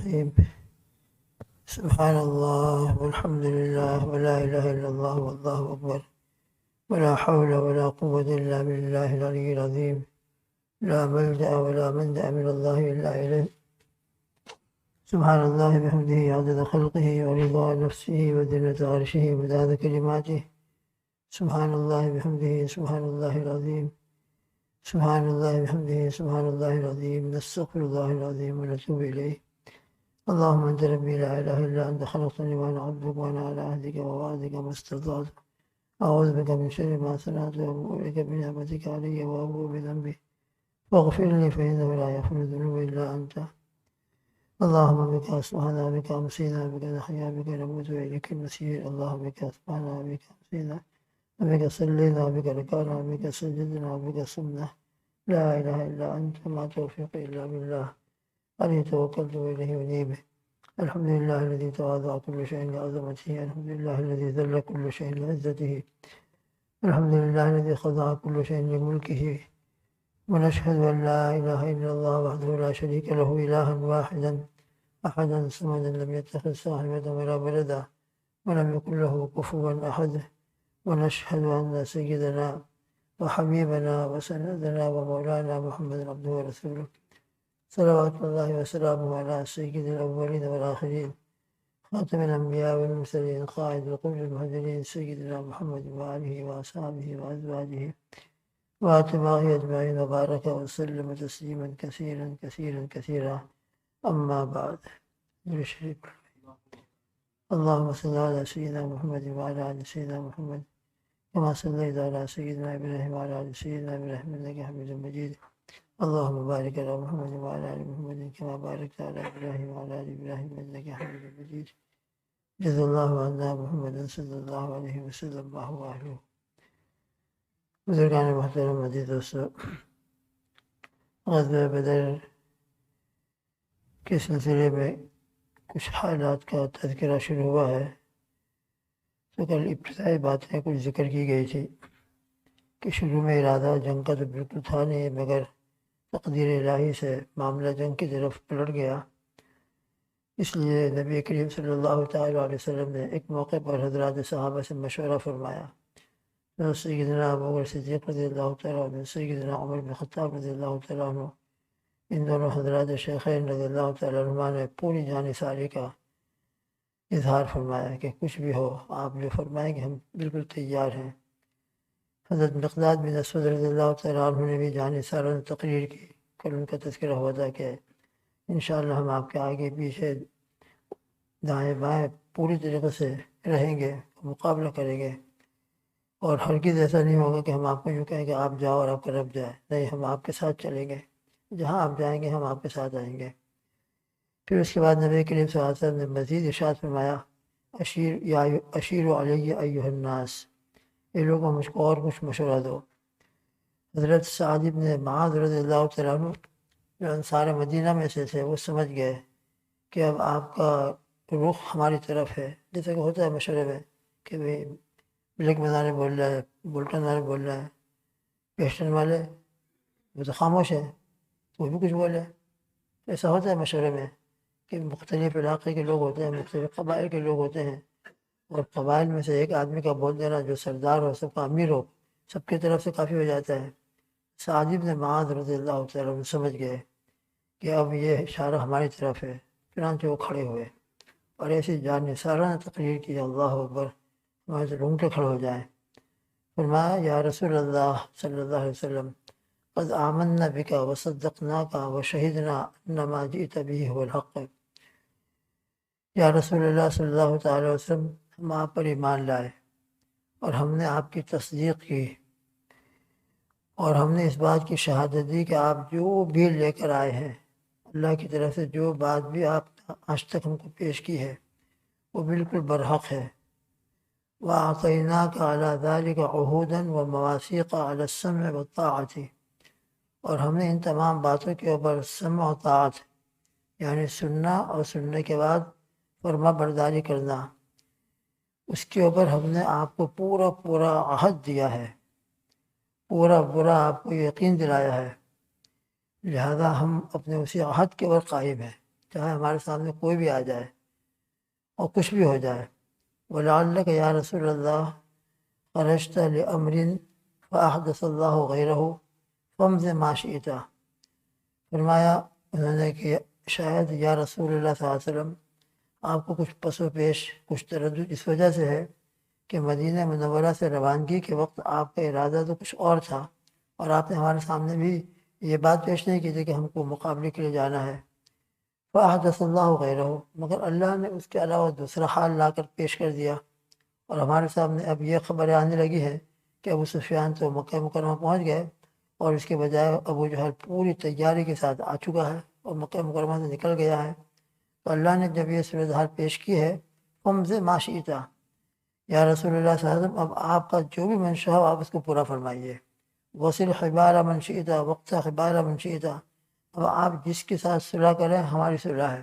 العظيم. سبحان الله والحمد لله ولا إله إلا الله والله أكبر ولا حول ولا قوة إلا بالله العلي العظيم. لا ملجأ ولا منجأ من الله إلا إليه. سبحان الله بحمده عدد خلقه ورضا نفسه وزنة عرشه ومداد كلماته. سبحان الله بحمده سبحان الله العظيم. سبحان الله بحمده سبحان الله العظيم. نستغفر الله العظيم ونتوب إليه. اللهم أنت ربي لا إله إلا أنت خلقتني وأنا عبدك وأنا على عهدك ووعدك ما استطعت. أعوذ بك من شر ما صنعت وأبوء بك بنعمتك علي وأبوء بذنبي فاغفر لي فإنه لا يغفر الذنوب إلا أنت. اللهم بك أصبحنا بك أمسينا بك نحيا بك نموت وإليك المصير. اللهم بك أصبحنا بك أمسينا وبك صلينا وبك ركعنا وبك سجدنا وبك صمنا. لا إله إلا أنت ما توفيقي إلا بالله. عليه توكلت وإليه أنيب. الحمد لله الذي تواضع كل شيء لعظمته. الحمد لله الذي ذل كل شيء لعزته. الحمد لله الذي خضع كل شيء لملكه. ونشهد أن لا إله إلا الله وحده لا شريك له إلها واحدا أحدا صمدا لم يتخذ صاحبة ولا ولدا ولم يكن له كفوا أحد. ونشهد أن سيدنا وحبيبنا وسندنا ومولانا محمد عبده ورسوله صلوات الله وسلامه على سيد الأولين والآخرين خاتم الأنبياء والمرسلين قائد القول المهدرين سيدنا محمد وآله وأصحابه وأزواجه وأتباعه أجمعين وبارك وسلم تسليما كثيرا كثيرا كثيرا. أما بعد. اللهم صل على سيدنا محمد وعلى آل سيدنا محمد كما صليت على سيدنا إبراهيم وعلى آل سيدنا إبراهيم إنك حميد مجيد. اللهم بارك على محمد وعلى آل محمد كما باركت على إبراهيم وعلى آل إبراهيم إنك حميد مجيد. جزا الله عنا محمد صلی اللہ علیہ وسلم وهو أهله. بزرگان محترم عزیز دوستو، غزوہ بدر کے سلسلے میں کچھ حالات کا تذکرہ شروع ہوا ہے. تو کل ابتدائی باتیں کچھ ذکر کی گئی تھی کہ شروع میں ارادہ جنگ کا تو بالکل تھا نہیں، مگر تقدیر الہی سے معاملہ جنگ کی طرف پلٹ گیا. اس لیے نبی کریم صلی اللہ تعالیٰ علیہ وسلم نے ایک موقع پر حضرات صحابہ سے مشورہ فرمایا. تو سیدنا ابوبکر صدیق رضی اللہ تعالیٰ عنہ، سیدنا عمر بن خطاب رضی اللہ تعالیٰ عنہ، ان دونوں حضرات شیخین رضی اللہ تعالیٰ عنہ نے پوری جانثاری کا اظہار فرمایا کہ کچھ بھی ہو آپ جو فرمائیں گے ہم بالکل تیار ہیں. حضرت مقداد بن اسود رضی اللہ تعالیٰ عنہ نے بھی جانثارانہ تقریر کی. کل ان کا تذکرہ ہوا تھا کہ انشاءاللہ ہم آپ کے آگے پیچھے دائیں بائیں پوری طریقے سے رہیں گے، مقابلہ کریں گے، اور ہرگز ایسا نہیں ہوگا کہ ہم آپ کو یوں کہیں کہ آپ جاؤ اور آپ کا رب جائے. نہیں، ہم آپ کے ساتھ چلیں گے، جہاں آپ جائیں گے ہم آپ کے ساتھ آئیں گے. پھر اس کے بعد نبی کریم صلی اللہ علیہ وسلم نے مزید ارشاد فرمایا، اشیر علیہ ایھا الناس، یہ لوگوں مجھ کو اور کچھ مشورہ دو. حضرت سعد بن معاذ رضی اللہ تعالیٰ عنہ جو انصار مدینہ میں سے تھے، وہ سمجھ گئے کہ اب آپ کا رخ ہماری طرف ہے. جیسا کہ ہوتا ہے مشورے میں کہ بھئی بلیک والے بول رہا ہے، بولٹن والے بول رہا ہے، ویسٹرن والے وہ تو خاموش ہے، وہ بھی کچھ بولے. ایسا ہوتا ہے مشورے میں کہ مختلف علاقے کے لوگ ہوتے ہیں، مختلف قبائل کے لوگ ہوتے ہیں، اور قبائل میں سے ایک آدمی کا بول دینا جو سردار ہو، سب کا امیر ہو، سب کی طرف سے کافی ہو جاتا ہے. سعد بن معاذ رضی اللہ تعالیٰ عنہ سمجھ گئے کہ اب یہ اشارہ ہماری طرف ہے. چنانچہ وہ کھڑے ہوئے اور ایسی جانثارانہ تقریر کی، اللہ اکبر، ہمارے سے رونگٹے کھڑے ہو جائیں. فرمایا، یا رسول اللہ صلی اللہ علیہ وسلم، قد آمنا بک وصدقناک وشہدنا ان ما جئت به هو الحق. یا رسول اللہ صلی اللہ تعالی وسلم، ہم آپ پر ایمان لائے اور ہم نے آپ کی تصدیق کی، اور ہم نے اس بات کی شہادت دی کہ آپ جو بھی لے کر آئے ہیں، اللہ کی طرف سے جو بات بھی آپ آج تک ہم کو پیش کی ہے وہ بالکل برحق ہے. وَأَعْطَيْنَاكَ عَلَى ذَلِكَ عُهُودًا وَمَوَاثِيقَ عَلَى السَّمْعِ وَالطَّاعَةِ، اور ہم نے ان تمام باتوں کے اوپر سمع و طاعت، یعنی سننا اور سننے کے بعد فرما برداری کرنا، اس کے اوپر ہم نے آپ کو پورا پورا عہد دیا ہے، پورا پورا آپ کو یقین دلایا ہے. لہذا ہم اپنے اسی عہد کے اوپر قائم ہیں. چاہے ہمارے سامنے کوئی بھی آ جائے اور کچھ بھی ہو جائے. وَلَعَلَّكَ يَا رسول اللہ خرجت لِأَمْرٍ فَأَحْدَثَ اللَّهُ غَيْرَهُ فَامْضِ مَا شِئْتَ. فرمایا انہوں نے کہ شاید یا رسول اللہ صلی اللہ علیہ وسلم آپ کو کچھ پس و پیش، کچھ تردد اس وجہ سے ہے کہ مدینہ منورہ سے روانگی کے وقت آپ کا ارادہ تو کچھ اور تھا، اور آپ نے ہمارے سامنے بھی یہ بات پیش نہیں کی تھی کہ ہم کو مقابلے کے لیے جانا ہے. فَأَحْدَثَ اللَّهُ غَيْرَهُ، مگر اللہ نے اس کے علاوہ دوسرا حال لا کر پیش کر دیا، اور ہمارے سامنے اب یہ خبریں آنے لگی ہیں کہ ابو سفیان تو مکہ مکرمہ پہنچ گئے، اور اس کے بجائے ابو جہل پوری تیاری کے ساتھ آ چکا ہے اور مکہ مکرمہ سے نکل گیا ہے. تو اللہ نے جب یہ صورتحال پیش کی ہے، فَامْضِ مَا شِئْتَ، یا رسول اللہ صلی اللہ علیہ وسلم اب آپ کا جو بھی منشا ہو آپ اس کو پورا فرمائیے. وَصِلْ حِبَالَ مَنْ شِئْتَ وَاقْطَعْ حِبَالَ مَنْ شِئْتَ، اب آپ جس کے ساتھ صلح کریں ہماری صلح ہے،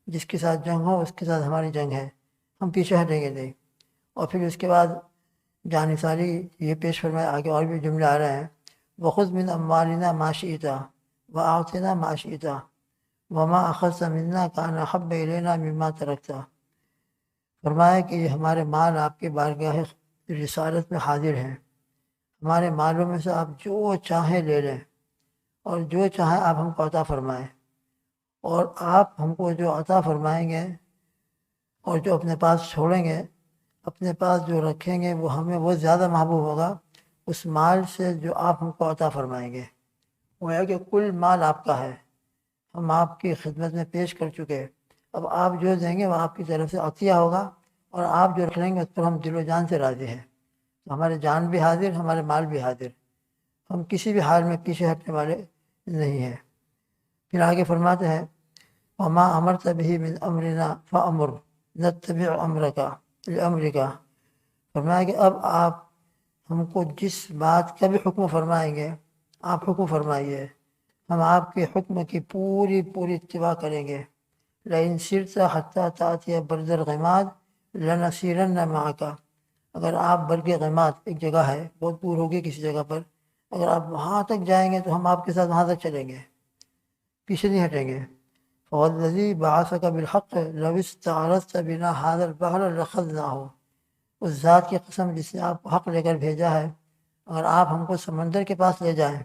جس کے ساتھ جنگ ہو اس کے ساتھ ہماری جنگ ہے، ہم پیچھے ہٹیں گے نہیں. اور پھر اس کے بعد جانثاری یہ پیش فرمائے، آگے اور بھی جملے آ رہے ہیں. وَخُذْ مِنْ أَمْوَالِنَا مَا شِئْتَ وَأَعْطِنَا مَا شِئْتَ وَمَا أَخَذْتَ مِنَّا كَانَ أَحَبَّ إِلَيْنَا مِمَّا تَرَكْتَ. فرمایا کہ یہ ہمارے مال آپ کے بارگاہ رسالت میں حاضر ہیں، ہمارے مالوں میں سے آپ جو چاہیں لے لیں، اور جو چاہیں آپ ہم کو عطا فرمائیں، اور آپ ہم کو جو عطا فرمائیں گے اور جو اپنے پاس چھوڑیں گے، اپنے پاس جو رکھیں گے وہ ہمیں وہ زیادہ محبوب ہوگا اس مال سے جو آپ ہم کو عطا فرمائیں گے. وہ ہے کہ کل مال آپ کا ہے، ہم آپ کی خدمت میں پیش کر چکے، اب آپ جو دیں گے وہ آپ کی طرف سے عطیہ ہوگا، اور آپ جو رکھ لیں گے اس پر ہم دل و جان سے راضی ہیں. تو ہمارے جان بھی حاضر، ہمارے مال بھی حاضر، ہم کسی بھی حال میں پیچھے ہٹنے والے نہیں ہیں. پھر آگے فرماتے ہیں وَمَا أَمَرْتَ بِهِ مِنْ أَمْرِنَا فَأَمُرْ نَتَّبِعْ أَمْرَكَ لِأَمْرِكَ. فرمایا کہ اب آپ ہم کو جس بات کا بھی حکم فرمائیں گے آپ حکم فرمائیے، ہم آپ کے حکم کی پوری اتباع کریں گے. لَإِنْ سِرْتَ حَتَّى تَأْتِيَ بَرْدَ الْغِمَادِ لَنَسِيرَنَّ مَعَكَ. اگر آپ برگ غماد ایک جگہ ہے بہت دور ہوگی کسی جگہ پر، اگر آپ وہاں تک جائیں گے تو ہم آپ کے ساتھ وہاں تک چلیں گے، پیچھے نہیں ہٹیں گے. وَالَّذِي بَعَثَكَ بِالْحَقِّ لَوِ اسْتَعْرَضْتَ بِنَا هَذَا الْبَحْرَ لَأَخَذْنَاهُ. اس ذات کی قسم جس نے آپ کو حق لے کر بھیجا ہے، اگر آپ ہم کو سمندر کے پاس لے جائیں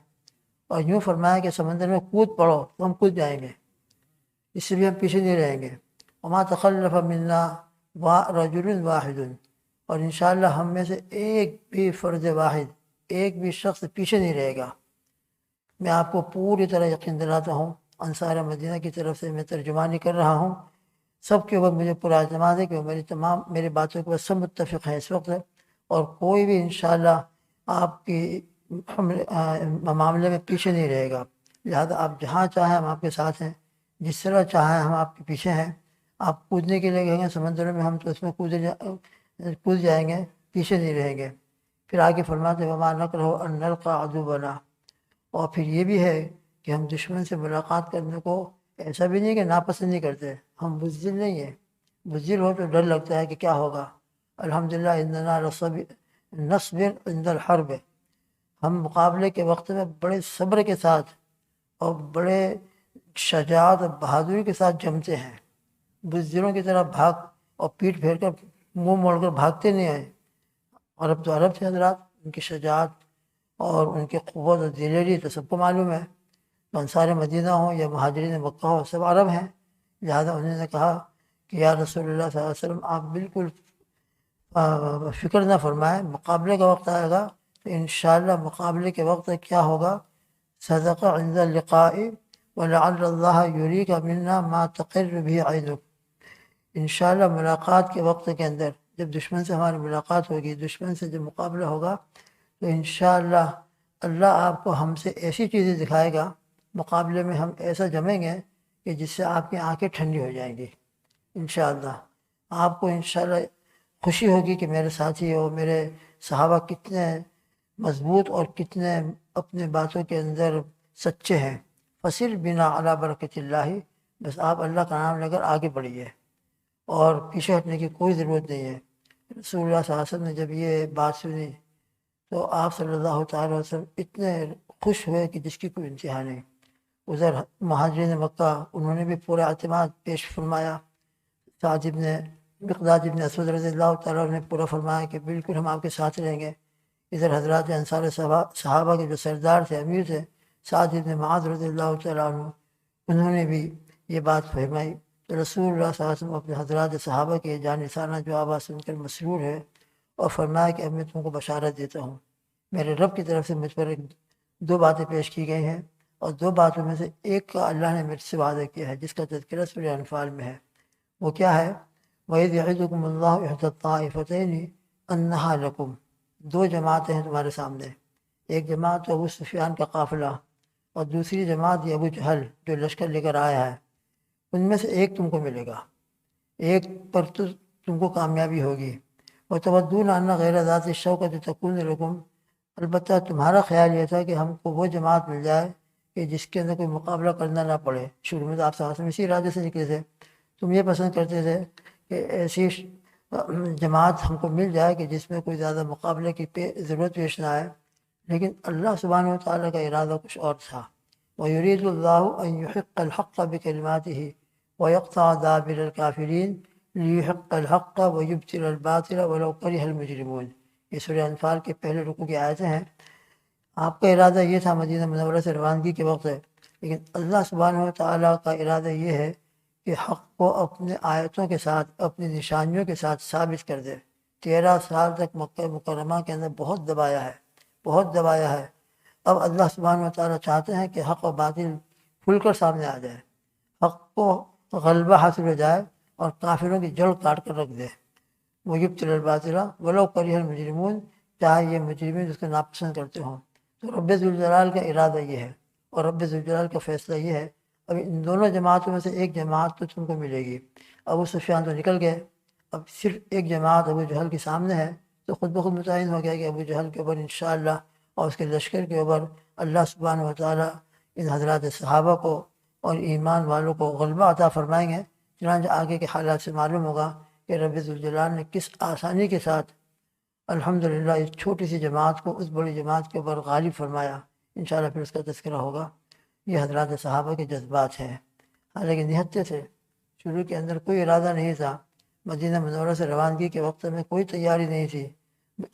اور یوں فرمایا کہ سمندر میں کود پڑو تو ہم کود جائیں گے، اس سے بھی ہم پیچھے نہیں رہیں گے. وما تخلف منا رجل واحد، اور انشاءاللہ ہم میں سے ایک بھی فرد واحد، ایک بھی شخص پیچھے نہیں رہے گا. میں آپ کو پوری طرح یقین دلاتا ہوں، انصار مدینہ کی طرف سے میں ترجمانی کر رہا ہوں، سب کے اوپر مجھے پورا اعتماد ہے کہ میری باتوں کے اوپر سب متفق ہیں اس وقت، اور کوئی بھی انشاءاللہ آپ کی معاملے میں پیچھے نہیں رہے گا. لہذا آپ جہاں چاہیں ہم آپ کے ساتھ ہیں، جس طرح چاہیں ہم آپ کے پیچھے ہیں. آپ کودنے کے لیے کہیں گے سمندر میں، ہم تو اس میں کود جائیں گے، پیچھے نہیں رہیں گے. پھر آگے فرماتے وما نکرہ ان نلقى عدونا، اور پھر یہ بھی ہے کہ ہم دشمن سے ملاقات کرنے کو ایسا بھی نہیں کہ ناپسند نہیں کرتے، ہم بزدل نہیں ہیں. بزدل ہو تو ڈر لگتا ہے کہ کیا ہوگا. الحمدللہ اننا نصبر عند الحرب، ہم مقابلے کے وقت میں بڑے صبر کے ساتھ اور بڑے شجاعت اور بہادری کے ساتھ جمتے ہیں. بزدلوں کی طرح بھاگ اور پیٹ پھیر کر منہ موڑ کر بھاگتے نہیں ہیں. عرب تو عرب تھے حضرات، ان کی شجاعت اور ان کی قوت اور دلیری تو سب کو معلوم ہے. انصار مدینہ ہوں یا مہاجرین مکہ ہو، سب عرب ہیں. لہذا انہوں نے کہا کہ یا رسول اللہ صلی اللہ علیہ وسلم آپ بالکل فکر نہ فرمائیں، مقابلے کا وقت آئے گا تو انشاءاللہ مقابلے کے وقت کیا ہوگا. صدق عند اللقاء ولعل اللہ یریک منا ما تقر به عینک. انشاءاللہ ملاقات کے وقت کے اندر جب دشمن سے ہماری ملاقات ہوگی، دشمن سے جب مقابلہ ہوگا، تو انشاءاللہ اللہ آپ کو ہم سے ایسی چیزیں دکھائے گا، مقابلے میں ہم ایسا جمیں گے کہ جس سے آپ کی آنکھیں ٹھنڈی ہو جائیں گی. انشاءاللہ آپ کو انشاءاللہ خوشی ہوگی کہ میرے ساتھی ہو، میرے صحابہ کتنے مضبوط اور کتنے اپنے باتوں کے اندر سچے ہیں. فصل بنا علی برکت اللہ، بس آپ اللہ کا نام لے کر آگے بڑھیے اور پیچھے ہٹنے کی کوئی ضرورت نہیں ہے. رسول اللہ صلی اللہ علیہ وسلم نے جب یہ بات سنی تو آپ صلی اللہ تعالیٰ وسلم اتنے خوش ہوئے کہ جس کی کوئی انتہا نہیں. ادھر مہاجرین مکہ انہوں نے بھی پورا اعتماد پیش فرمایا. سعد ابن مقداد ابن اسود رضی اللہ تعالیٰ نے پورا فرمایا کہ بالکل ہم آپ کے ساتھ رہیں گے. ادھر حضرات انصار صحابہ کے جو سردار تھے، امیر تھے، سعد ابن معاذ رضی اللہ تعالیٰ عنہ، انہوں نے بھی یہ بات فرمائی. تو رسول اللہ صلی اللہ علیہ وسلم اپنے حضرات صحابہ کے جانثانہ جو آواز سن کر مسرور ہے اور فرمایا کہ اب میں تم کو بشارت دیتا ہوں، میرے رب کی طرف سے مجھ پر دو باتیں پیش کی گئی ہیں، اور دو باتوں میں سے ایک کا اللہ نے میرے سے وعدہ کیا ہے جس کا تذکرہ سورہ انفال میں ہے. وہ کیا ہے؟ وَإِذْ يَعِدُكُمُ اللَّهُ إِحْدَى الطَّائِفَتَيْنِ أَنَّهَا لَكُمْ. دو جماعتیں ہیں تمہارے سامنے، ایک جماعت تو ابو سفیان کا قافلہ اور دوسری جماعت یہ ابو جہل جو لشکر لے کر آیا ہے. ان میں سے ایک تم کو ملے گا، ایک پر تو تم کو کامیابی ہوگی. وَتَوَدُّونَ أَنَّ غَيْرَ ذَاتِ الشَّوْكَةِ تَكُونُ لَكُمْ. البتہ تمہارا خیال یہ تھا کہ ہم کو وہ جماعت مل جائے کہ جس کے اندر کوئی مقابلہ کرنا نہ پڑے. شروع میں تو آپ صلی اسی ارادے سے نکلے تھے، تم یہ پسند کرتے تھے کہ ایسی جماعت ہم کو مل جائے کہ جس میں کوئی زیادہ مقابلے کی ضرورت پیش نہ آئے. لیکن اللہ سبحانہ و تعالیٰ کا ارادہ کچھ اور تھا. وَيُرِيدُ اللَّهُ أَن يُحِقَّ الْحَقَّ بِكَلِمَاتِهِ وَيَقْطَعَ دَابِرَ الْكَافِرِينَ لِيُحِقَّ الْحَقَّ وَيُبْطِلَ الْبَاطِلَ وَلَوْ كَرِهَ الْمُجْرِمُونَ. یہ سورہ انفال کے پہلے رکوع کی آیتیں ہیں. آپ کا ارادہ یہ تھا مدینہ منورہ سے روانگی کے وقت ہے، لیکن اللہ سبحانہ و تعالیٰ کا ارادہ یہ ہے کہ حق کو اپنے آیتوں کے ساتھ، اپنی نشانیوں کے ساتھ ثابت کر دے. 13 سال تک مکہ مکرمہ کے اندر بہت دبایا ہے، بہت دبایا ہے. اب اللہ سبحانہ و تعالیٰ چاہتے ہیں کہ حق و باطل کھل کر سامنے آ جائے، حق کو غلبہ حاصل ہو جائے اور کافروں کی جڑ کاٹ کر رکھ دے. وَيُبْطِلَ الْبَاطِلَ وَلَوْ كَرِهَ الْمُجْرِمُونَ. چاہے یہ مجرمین اس کو ناپسند کرتے ہوں. تو رب ذوالجلال کا ارادہ یہ ہے اور رب ذوالجلال کا فیصلہ یہ ہے. اب ان دونوں جماعتوں میں سے ایک جماعت تو تم کو ملے گی. ابو سفیان تو نکل گئے، اب صرف ایک جماعت ابو جہل کے سامنے ہے. تو خود بخود متعین ہو گیا کہ ابو جہل کے اوپر انشاءاللہ اور اس کے لشکر کے اوپر اللہ سبحانہ و تعالیٰ ان حضرات صحابہ کو اور ایمان والوں کو غلبہ عطا فرمائیں گے. چنانچہ آگے کے حالات سے معلوم ہوگا کہ رب ذوالجلال نے کس آسانی کے ساتھ الحمدللہ اس چھوٹی سی جماعت کو اس بڑی جماعت کے اوپر غالب فرمایا. انشاءاللہ پھر اس کا تذکرہ ہوگا. یہ حضرات صحابہ کے جذبات ہیں، حالانکہ نہتے تھے، شروع کے اندر کوئی ارادہ نہیں تھا. مدینہ منورہ سے روانگی کے وقت میں کوئی تیاری نہیں تھی.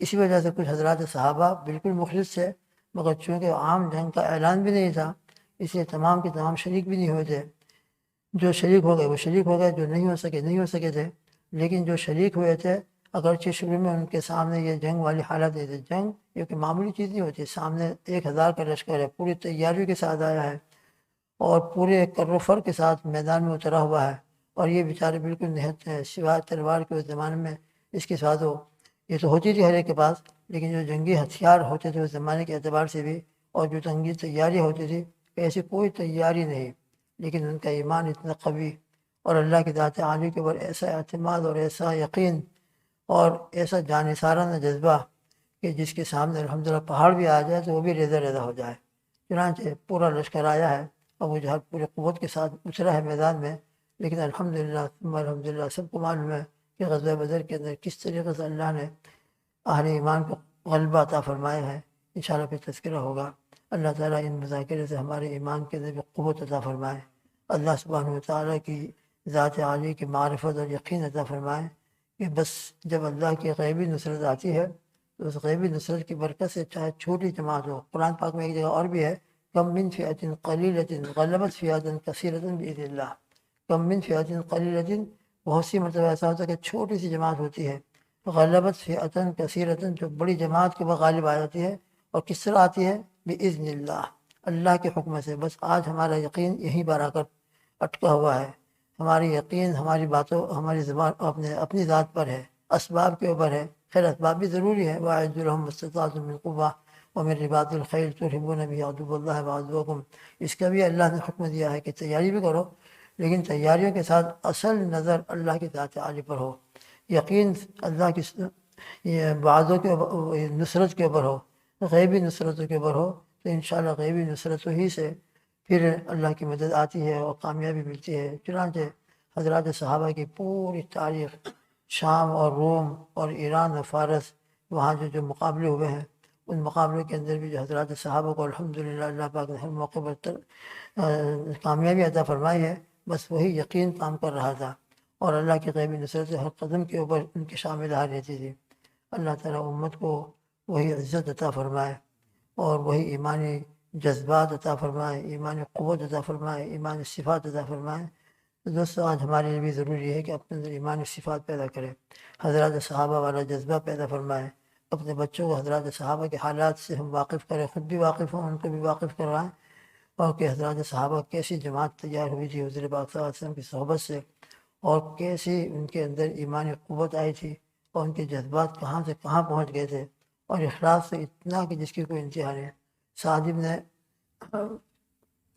اسی وجہ سے کچھ حضرات صحابہ بالکل مخلص تھے، مگر چونکہ عام جنگ کا اعلان بھی نہیں تھا اس لیے تمام کے تمام شریک بھی نہیں ہوئے تھے. جو شریک ہو گئے وہ شریک ہو گئے، جو نہیں ہو سکے تھے. لیکن جو شریک ہوئے تھے اگرچہ شروع میں ان کے سامنے یہ جنگ والی حالت نہیں تھی. جنگ یہ کہ معمولی چیز نہیں ہوتی. سامنے 1000 کا لشکر ہے، پوری تیاریوں کے ساتھ آیا ہے اور پورے کر و فر کے ساتھ میدان میں اترا ہوا ہے، اور یہ بیچارے بالکل نہت ہیں. سوائے تلوار کے اس زمانے میں اس کے ساتھ یہ تو ہوتی تھی ہر ایک کے پاس، لیکن جو جنگی ہتھیار ہوتے تھے اس زمانے کے اعتبار سے بھی اور جو جنگی تیاری ہوتی تھی ایسی کوئی تیاری نہیں. لیکن ان کا ایمان اتنا قوی اور اللہ کی ذات عالی کے اوپر ایسا اعتماد اور ایسا یقین اور ایسا جانثارانہ جذبہ کہ جس کے سامنے الحمدللہ پہاڑ بھی آ جائے تو وہ بھی ریزہ ریزہ ہو جائے. چنانچہ پورا لشکر آیا ہے، ابو جہل پورے قوت کے ساتھ اترا ہے میدان میں. لیکن الحمدللہ سب کو معلوم ہے کہ غزوہ بدر کے اندر کس طریقے سے اللہ نے اہل ایمان کو غلبہ عطا فرمایا ہے. انشاءاللہ پھر تذکرہ ہوگا. اللہ تعالیٰ ان مذاکرے سے ہمارے ایمان کے اندر بھی قوت عطا فرمائے. اللہ سبحانہ و تعالیٰ کی ذات عالی کی معرفت اور یقین عطا فرمائے کہ بس جب اللہ کی غیبی نصرت آتی ہے تو اس غیبی نصرت کی برکت سے چاہے چھوٹی جماعت ہو. قرآن پاک میں ایک جگہ اور بھی ہے، کم من فئۃ قلیلۃ غلبت فئۃ کثیرۃ باذن اللہ. کم من فئۃ قلیلۃ، بہت سی مرتبہ ایسا ہوتا ہے کہ چھوٹی سی جماعت ہوتی ہے، غلبت فئۃ کثیرۃ جو بڑی جماعت کے بعد غالب آ جاتی ہے. اور کس طرح آتی ہے؟ باذن اللہ، اللہ کے حکم سے. بس آج ہمارا یقین یہیں پر آ کر اٹکا ہوا ہے. ہماری یقین ہماری باتوں ہماری زبان اپنی ذات پر ہے، اسباب کے اوپر ہے. خیر اسباب بھی ضروری ہے. وَأَعِدُّوا لَهُم مَا اسْتَطَعْتُم مِّن قُوَّةٍ وَمِن رِّبَاطِ الْخَيْلِ تُرْهِبُونَ بِهِ عَدُوَّ اللَّهِ وَعَدُوَّكُمْ. اس کا بھی اللہ نے حکم دیا ہے کہ تیاری بھی کرو، لیکن تیاریوں کے ساتھ اصل نظر اللہ کی ذات عالی پر ہو، یقین اللہ کی وعدوں کے نصرت کے اوپر ہو، غیبی نصرتوں کے اوپر ہو. تو انشاءاللہ غیبی نصرتوں ہی سے پھر اللہ کی مدد آتی ہے اور کامیابی ملتی ہے. چنانچہ حضرات صحابہ کی پوری تاریخ، شام اور روم اور ایران و فارس، وہاں جو مقابلے ہوئے ہیں ان مقابلوں کے اندر بھی جو حضرات صحابہ کو الحمدللہ اللہ پاک نے ہر موقع پر کامیابی عطا فرمائی ہے، بس وہی یقین کام کر رہا تھا، اور اللہ کی غیبی نصرت سے ہر قدم کے اوپر ان کی شامل آ رہتی تھی۔ اللہ تعالیٰ امت کو وہی عزت عطا فرمائے اور وہی ایمانی جذبات عطا فرمائے، ایمانی قوت عطا فرمائے، ایمانی صفات عطا فرمائے۔ تو دوستو، آج ہمارے لیے بھی ضروری ہے کہ اپنے اندر ایمانی صفات پیدا کریں، حضرات صحابہ والا جذبہ پیدا فرمائیں، اپنے بچوں کو حضرات صحابہ کے حالات سے ہم واقف کریں، خود بھی واقف ہوں، ان کو بھی واقف کروائیں، اور کہ حضرات صحابہ کیسی جماعت تیار ہوئی تھی حضور پاک صلی اللہ علیہ وسلم کی صحبت سے، اور کیسی ان کے اندر ایمانی قوت آئی تھی، اور ان کے جذبات کہاں سے کہاں پہنچ گئے تھے، اور اخلاص سے اتنا کہ جس کی کوئی انتہا نہیں۔ سعد بن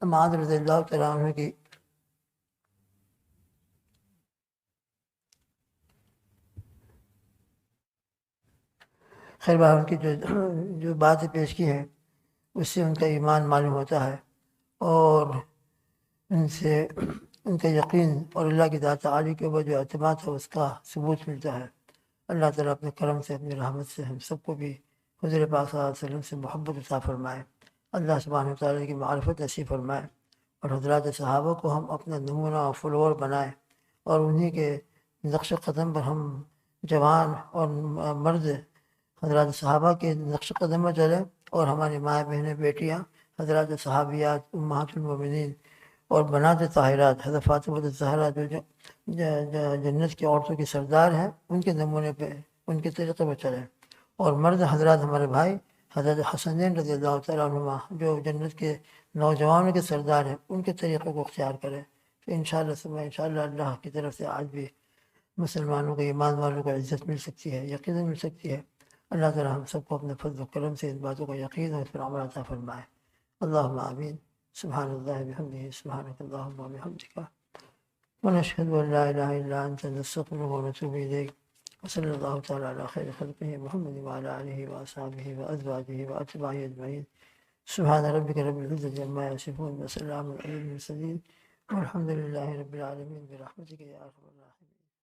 معاذ رضی اللہ تعالیٰ عنہ کی خیر بار ان کی جو باتیں پیش کی ہیں اس سے ان کا ایمان معلوم ہوتا ہے، اور ان سے ان کا یقین اور اللہ کی ذات عالی کے اوپر جو اعتماد ہے اس کا ثبوت ملتا ہے۔ اللہ تعالیٰ اپنے کرم سے، اپنی رحمت سے ہم سب کو بھی حضور پاک صلی اللہ علیہ وسلم سے محبت عطا فرمائے، اللہ سبحانہ وتعالیٰ کی معرفت نصیب فرمائے، اور حضرات صحابہ کو ہم اپنا نمونہ اور فلور بنائیں، اور انہی کے نقش قدم پر ہم جوان اور مرد حضرات صحابہ کے نقش قدم پر چلیں، اور ہماری مائیں بہنیں بیٹیاں حضرات صحابیات امہات المومنین اور بنات طاہرات حضرت فاطمہ الزہرا جو جنت کی عورتوں کی سردار ہیں، ان کے نمونے پہ، ان کے طریقے پر چلیں، اور مرد حضرات ہمارے بھائی حضرت حسنین رضی اللہ تعالیٰ عنہما جو جنت کے نوجوانوں کے سردار ہیں، ان کے طریقے کو اختیار کریں، تو انشاءاللہ اللہ کی طرف سے آج بھی مسلمانوں کو، ایمان والوں کو عزت مل سکتی ہے، یقیناً مل سکتی ہے۔ اللہ تعالیٰ ہم سب کو اپنے فضل و کرم سے ان باتوں کو یقین اور اس پر عمل عطا فرمائے۔ اللہم آمین۔ سبحان اللہ بحمدہ، سبحانک اللہم وبحمدک، ونشہد ان لا الہ الا انت، نستغفرک ونتوب الیک، وصلی اللہ تعالیٰ علی خیر خلقہ محمد وعلی آلہ واصحابہ وازواجہ واتباعہ اجمعین۔ سبحان ربک رب العزۃ عما یصفون، وسلام علی المرسلین، والحمد للہ رب العالمین، برحمتک یا ارحم الراحمین۔